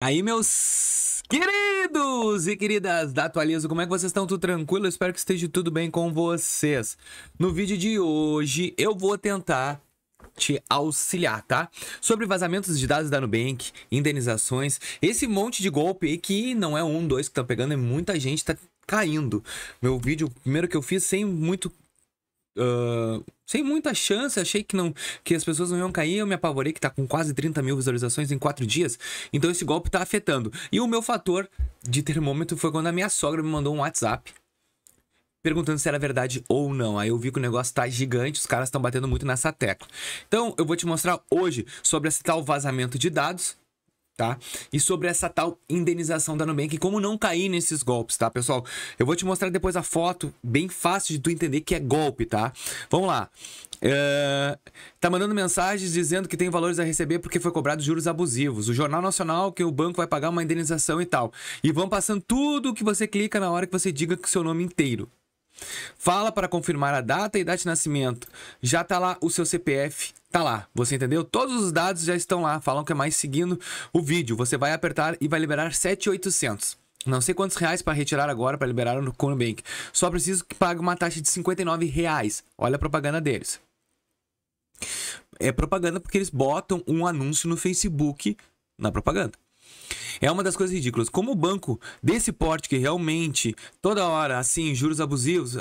Aí, meus queridos e queridas da Atualizo, como é que vocês estão? Tudo tranquilo? Eu espero que esteja tudo bem com vocês. No vídeo de hoje, eu vou tentar te auxiliar, tá? Sobre vazamentos de dados da Nubank, indenizações, esse monte de golpe aí que não é um, dois que estão pegando, é muita gente tá caindo. Meu vídeo, primeiro que eu fiz sem muita chance, achei que as pessoas não iam cair, eu me apavorei que tá com quase 30 mil visualizações em 4 dias, então esse golpe tá afetando. E o meu fator de termômetro foi quando a minha sogra me mandou um WhatsApp perguntando se era verdade ou não. Aí eu vi que o negócio tá gigante, os caras estão batendo muito nessa tecla. Então eu vou te mostrar hoje sobre esse tal vazamento de dados, tá? E sobre essa tal indenização da Nubank e como não cair nesses golpes, tá, pessoal? Eu vou te mostrar depois a foto, bem fácil de tu entender que é golpe, tá? Vamos lá. Tá mandando mensagens dizendo que tem valores a receber porque foi cobrado juros abusivos. O Jornal Nacional que o banco vai pagar uma indenização e tal. E vão passando tudo que você clica na hora que você diga com o seu nome inteiro. Fala para confirmar a data e data de nascimento. Já tá lá o seu CPF, tá lá. Você entendeu? Todos os dados já estão lá. Falam que é mais seguindo o vídeo. Você vai apertar e vai liberar 7.800. Não sei quantos reais para retirar agora para liberar no Nubank. Só preciso que pague uma taxa de R$59. Olha a propaganda deles. É propaganda porque eles botam um anúncio no Facebook na propaganda. É uma das coisas ridículas. Como o banco desse porte que realmente, toda hora, assim, juros abusivos,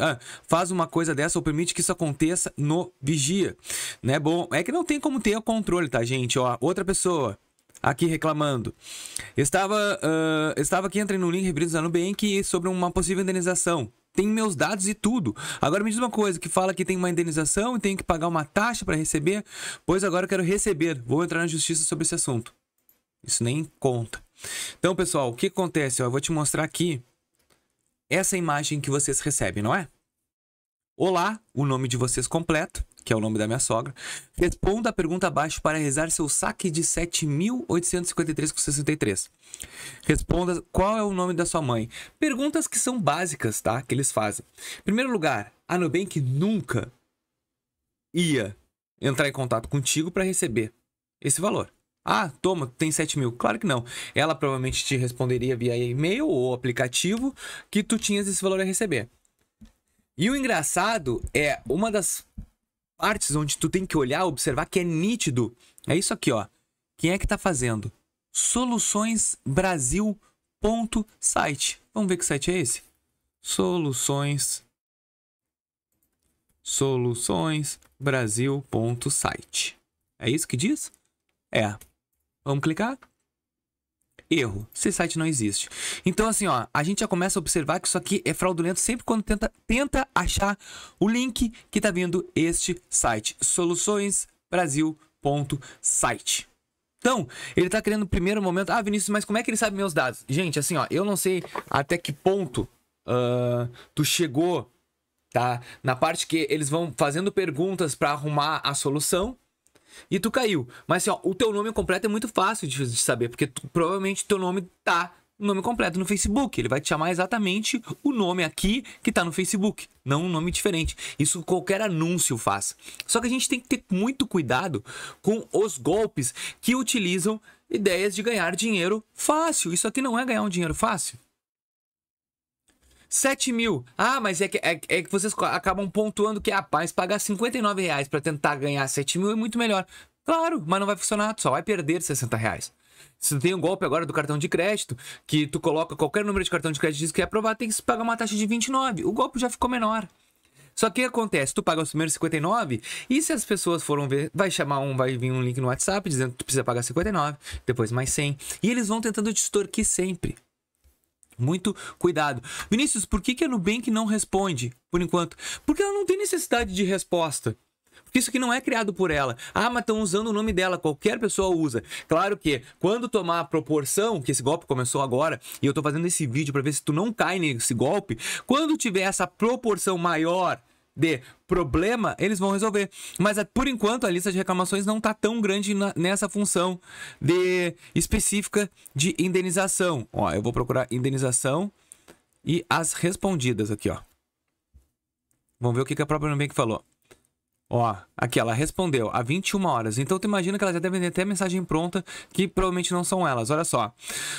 faz uma coisa dessa ou permite que isso aconteça no vigia, né? Bom, é que não tem como ter o controle, tá, gente? Ó, outra pessoa aqui reclamando. Estava aqui, entrei no link referido da Nubank sobre uma possível indenização. Tem meus dados e tudo. Agora me diz uma coisa, que fala que tem uma indenização e tem que pagar uma taxa para receber. Pois agora eu quero receber. Vou entrar na justiça sobre esse assunto. Isso nem conta. Então, pessoal, o que acontece? Eu vou te mostrar aqui essa imagem que vocês recebem, não é? Olá, o nome de vocês completo, que é o nome da minha sogra. Responda a pergunta abaixo para realizar seu saque de 7.853,63. Responda qual é o nome da sua mãe. Perguntas que são básicas, tá? Que eles fazem. Em primeiro lugar, a Nubank nunca ia entrar em contato contigo para receber esse valor. Ah, toma, tem 7 mil. Claro que não. Ela provavelmente te responderia via e-mail ou aplicativo que tu tinhas esse valor a receber. E o engraçado é uma das partes onde tu tem que olhar, observar que é nítido. É isso aqui, ó. Quem é que tá fazendo? Soluçõesbrasil.site. Vamos ver que site é esse? Soluçõesbrasil.site. É isso que diz? É. Vamos clicar? Erro. Esse site não existe. Então, assim, ó, a gente já começa a observar que isso aqui é fraudulento sempre quando tenta achar o link que tá vindo este site. Soluçõesbrasil.site. Então, ele tá querendo no primeiro momento... Ah, Vinícius, mas como é que ele sabe meus dados? Gente, assim, ó, eu não sei até que ponto tu chegou, tá? Na parte que eles vão fazendo perguntas para arrumar a solução. E tu caiu. Mas assim, ó, o teu nome completo é muito fácil de saber, porque provavelmente teu nome tá no nome completo no Facebook. Ele vai te chamar exatamente o nome aqui que tá no Facebook, não um nome diferente. Isso qualquer anúncio faz. Só que a gente tem que ter muito cuidado com os golpes que utilizam ideias de ganhar dinheiro fácil. Isso aqui não é ganhar um dinheiro fácil. 7 mil. Ah, mas é que vocês acabam pontuando que, mas pagar R$59 para tentar ganhar 7 mil é muito melhor. Claro, mas não vai funcionar, tu só vai perder R$60. Se tu tem um golpe agora do cartão de crédito, que tu coloca qualquer número de cartão de crédito e diz que é aprovado, tem que pagar uma taxa de 29. O golpe já ficou menor. Só que o que acontece? Tu paga os primeiros 59 e se as pessoas foram ver, vai vir um link no WhatsApp dizendo que tu precisa pagar 59, depois mais 100. E eles vão tentando te extorquir sempre. Muito cuidado. Vinícius, por que a Nubank não responde por enquanto? Porque ela não tem necessidade de resposta. Porque isso aqui não é criado por ela. Ah, mas estão usando o nome dela. Qualquer pessoa usa. Claro que quando tomar a proporção, que esse golpe começou agora, e eu tô fazendo esse vídeo para ver se tu não cai nesse golpe, quando tiver essa proporção maior de problema, eles vão resolver. Mas por enquanto a lista de reclamações não tá tão grande nessa função específica de indenização. Ó, eu vou procurar indenização e as respondidas aqui, ó. Vamos ver o que a própria Nubank falou. Ó, aqui ela respondeu há 21 horas. Então tu imagina que ela já deve ter até mensagem pronta, que provavelmente não são elas. Olha só.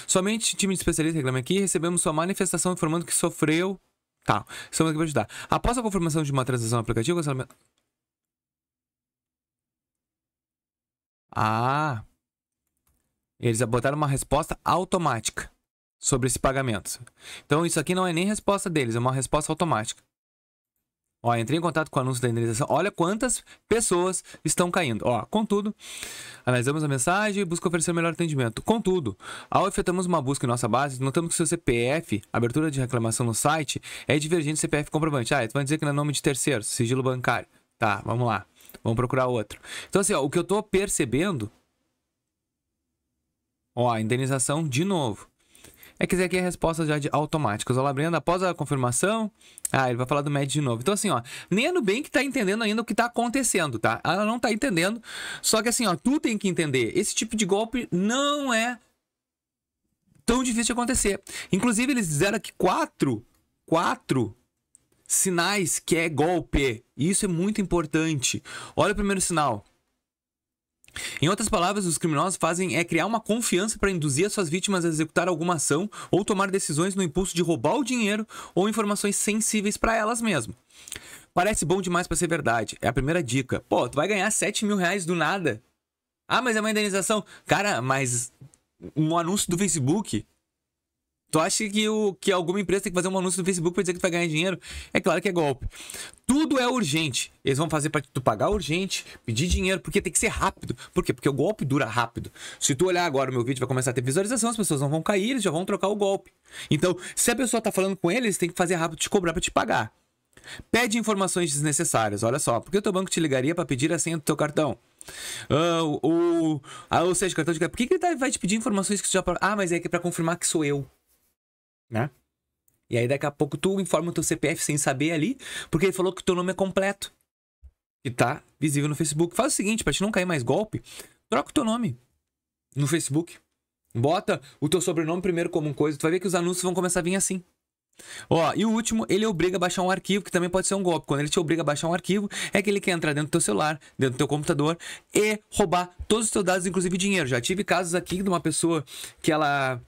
Somente time de especialista reclama aqui. Recebemos sua manifestação informando que sofreu. Tá, estamos aqui para ajudar. Após a confirmação de uma transação no aplicativo, ah, eles botaram uma resposta automática sobre esse pagamento. Então isso aqui não é nem resposta deles, é uma resposta automática. Ó, entrei em contato com o anúncio da indenização. Olha quantas pessoas estão caindo. Ó, contudo, analisamos a mensagem e busca oferecer o melhor atendimento. Contudo, ao efetuarmos uma busca em nossa base, notamos que seu CPF, abertura de reclamação no site, é divergente do CPF comprovante. Ah, tu vai dizer que não é nome de terceiro, sigilo bancário. Tá, vamos lá. Vamos procurar outro. Então, assim, ó, o que eu tô percebendo... Ó, indenização de novo. É que isso aqui é resposta já de automáticas. Olá, Brenda, após a confirmação... Ah, ele vai falar do MED de novo. Então, assim, ó, nem a Nubank tá entendendo ainda o que tá acontecendo, tá? Ela não tá entendendo. Só que, assim, ó, tu tem que entender. Esse tipo de golpe não é tão difícil de acontecer. Inclusive, eles disseram aqui quatro sinais que é golpe. E isso é muito importante. Olha o primeiro sinal. Em outras palavras, os criminosos fazem criar uma confiança para induzir as suas vítimas a executar alguma ação ou tomar decisões no impulso de roubar o dinheiro ou informações sensíveis para elas mesmas. Parece bom demais para ser verdade. É a primeira dica. Pô, tu vai ganhar 7 mil reais do nada. Ah, mas é uma indenização. Cara, mas um anúncio do Facebook... Tu acha que alguma empresa tem que fazer um anúncio no Facebook pra dizer que tu vai ganhar dinheiro? É claro que é golpe. Tudo é urgente. Eles vão fazer pra tu pagar urgente, pedir dinheiro, porque tem que ser rápido. Por quê? Porque o golpe dura rápido. Se tu olhar agora o meu vídeo, vai começar a ter visualização, as pessoas não vão cair, eles já vão trocar o golpe. Então, se a pessoa tá falando com eles, tem que fazer rápido te cobrar pra te pagar. Pede informações desnecessárias. Olha só, por que o teu banco te ligaria pra pedir a senha do teu cartão? Ou seja, cartão de crédito. Por que ele vai te pedir informações que tu já... Ah, mas é que é pra confirmar que sou eu. Né? E aí daqui a pouco tu informa o teu CPF sem saber ali, porque ele falou que o teu nome é completo e tá visível no Facebook. Faz o seguinte, pra te não cair mais golpe, troca o teu nome no Facebook, bota o teu sobrenome primeiro como coisa, tu vai ver que os anúncios vão começar a vir assim. Ó, e o último, ele obriga a baixar um arquivo, que também pode ser um golpe. Quando ele te obriga a baixar um arquivo, é que ele quer entrar dentro do teu celular, dentro do teu computador e roubar todos os teus dados, inclusive dinheiro. Já tive casos aqui de uma pessoa que ela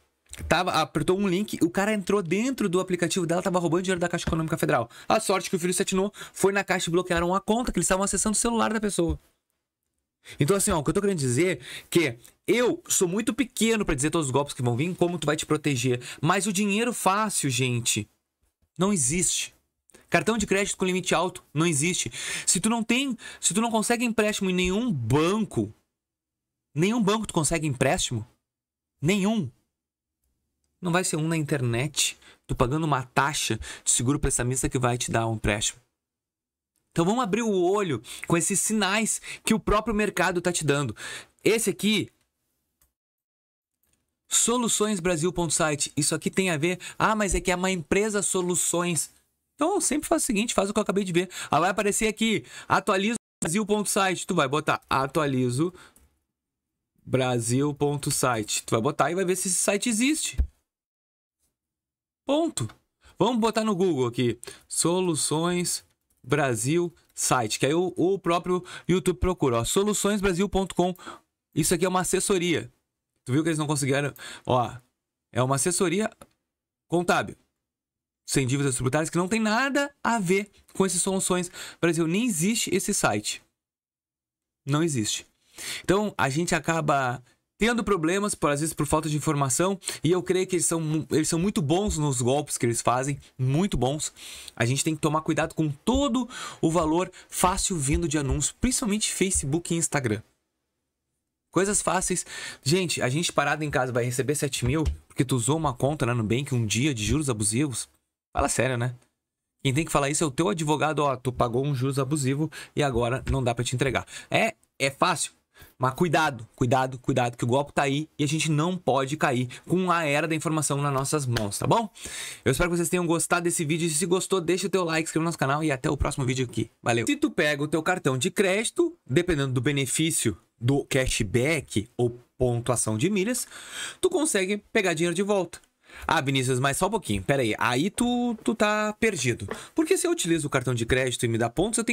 apertou um link, o cara entrou dentro do aplicativo dela, tava roubando dinheiro da Caixa Econômica Federal. A sorte que o filho se atinou, foi na Caixa e bloquearam a conta, que eles estavam acessando o celular da pessoa. Então, assim, ó, o que eu tô querendo dizer é que eu sou muito pequeno pra dizer todos os golpes que vão vir, como tu vai te proteger. Mas o dinheiro fácil, gente, não existe. Cartão de crédito com limite alto, não existe. Se tu não consegue empréstimo em nenhum banco tu consegue empréstimo, nenhum. Não vai ser um na internet, tu pagando uma taxa de seguro prestamista que vai te dar um empréstimo. Então vamos abrir o olho com esses sinais que o próprio mercado tá te dando. Esse aqui, soluçõesbrasil.site, isso aqui tem a ver... Ah, mas é que é uma empresa soluções. Então eu sempre faço o seguinte, faz o que eu acabei de ver. Aí vai aparecer aqui, atualizobrasil.site, tu vai botar atualizobrasil.site. Tu vai botar e vai ver se esse site existe. Ponto. Vamos botar no Google aqui, Soluções Brasil Site, que aí o próprio YouTube procura, ó, soluçõesbrasil.com. Isso aqui é uma assessoria. Tu viu que eles não conseguiram? Ó, é uma assessoria contábil, sem dívidas tributárias, que não tem nada a ver com esses Soluções Brasil. Nem existe esse site. Não existe. Então, a gente acaba tendo problemas, às vezes por falta de informação, e eu creio que eles são muito bons nos golpes que eles fazem, muito bons. A gente tem que tomar cuidado com todo o valor fácil vindo de anúncio, principalmente Facebook e Instagram. Coisas fáceis. Gente, a gente parado em casa vai receber 7 mil porque tu usou uma conta na Nubank um dia de juros abusivos? Fala sério, né? Quem tem que falar isso é o teu advogado, ó, tu pagou um juros abusivo e agora não dá pra te entregar. É fácil. Mas cuidado, que o golpe tá aí e a gente não pode cair com a era da informação nas nossas mãos, tá bom? Eu espero que vocês tenham gostado desse vídeo. Se gostou, deixa o teu like, inscreva no nosso canal e até o próximo vídeo aqui. Valeu! Se tu pega o teu cartão de crédito, dependendo do benefício do cashback ou pontuação de milhas, tu consegue pegar dinheiro de volta. Ah, Vinícius, mas só um pouquinho, pera aí. Aí tu tá perdido. Porque se eu utilizo o cartão de crédito e me dá pontos, eu tenho